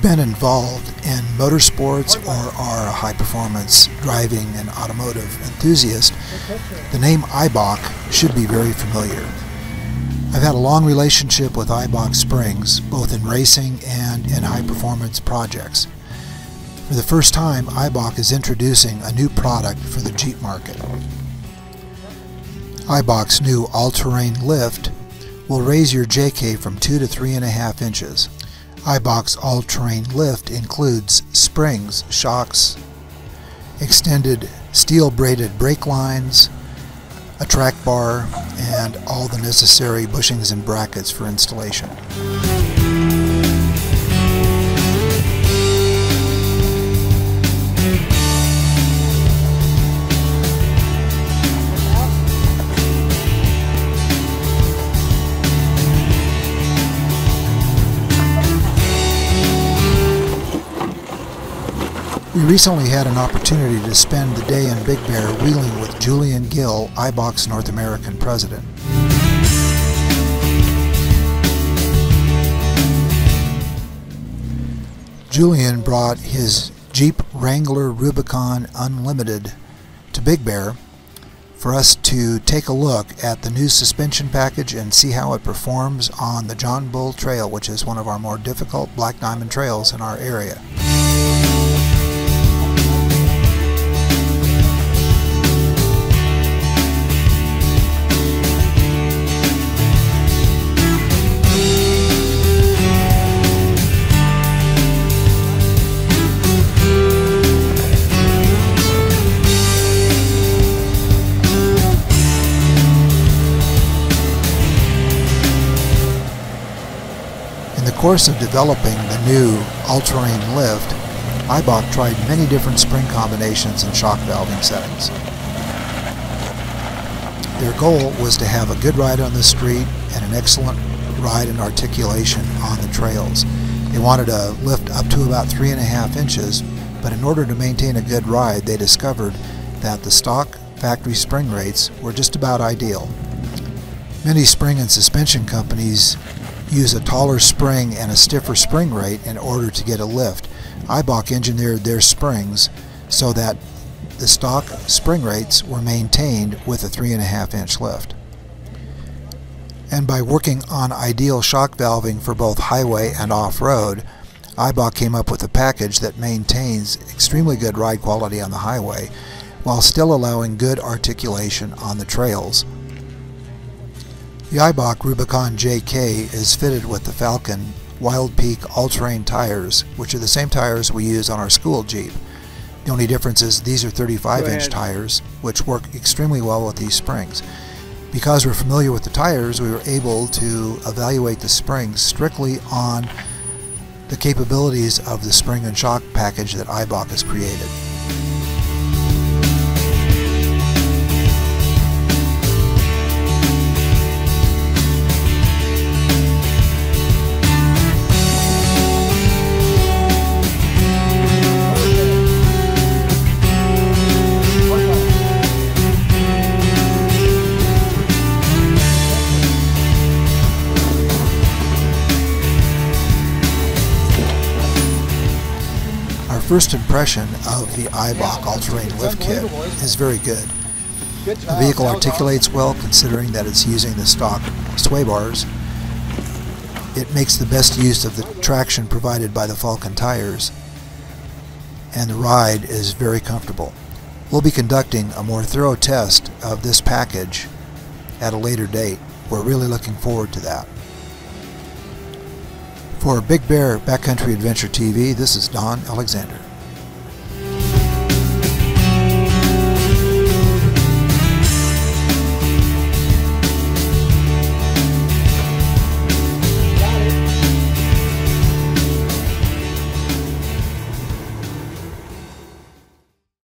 you've been involved in motorsports or are a high-performance driving and automotive enthusiast, the name Eibach should be very familiar. I've had a long relationship with Eibach springs, both in racing and in high-performance projects. For the first time, Eibach is introducing a new product for the Jeep market. Eibach's new all-terrain lift will raise your JK from 2 to 3.5 inches. Eibach's all-terrain lift includes springs, shocks, extended steel-braided brake lines, a track bar, and all the necessary bushings and brackets for installation. We recently had an opportunity to spend the day in Big Bear wheeling with Julian Gill, Eibach's North American president. Julian brought his Jeep Wrangler Rubicon Unlimited to Big Bear for us to take a look at the new suspension package and see how it performs on the John Bull Trail, which is one of our more difficult black diamond trails in our area. In the course of developing the new all-terrain lift, Eibach tried many different spring combinations and shock valving settings. Their goal was to have a good ride on the street and an excellent ride and articulation on the trails. They wanted a lift up to about 3.5 inches, but in order to maintain a good ride, they discovered that the stock factory spring rates were just about ideal. Many spring and suspension companies use a taller spring and a stiffer spring rate in order to get a lift. Eibach engineered their springs so that the stock spring rates were maintained with a 3.5 inch lift. And by working on ideal shock valving for both highway and off-road, Eibach came up with a package that maintains extremely good ride quality on the highway while still allowing good articulation on the trails. The Eibach Rubicon JK is fitted with the Falcon Wild Peak all-terrain tires, which are the same tires we use on our school Jeep. The only difference is these are 35-inch tires, which work extremely well with these springs. Because we're familiar with the tires, we were able to evaluate the springs strictly on the capabilities of the spring and shock package that Eibach has created. Our first impression of the Eibach all-terrain lift kit is very good. The vehicle articulates well considering that it's using the stock sway bars. It makes the best use of the traction provided by the Falcon tires, and the ride is very comfortable. We'll be conducting a more thorough test of this package at a later date. We're really looking forward to that. For Big Bear Backcountry Adventure TV, this is Don Alexander.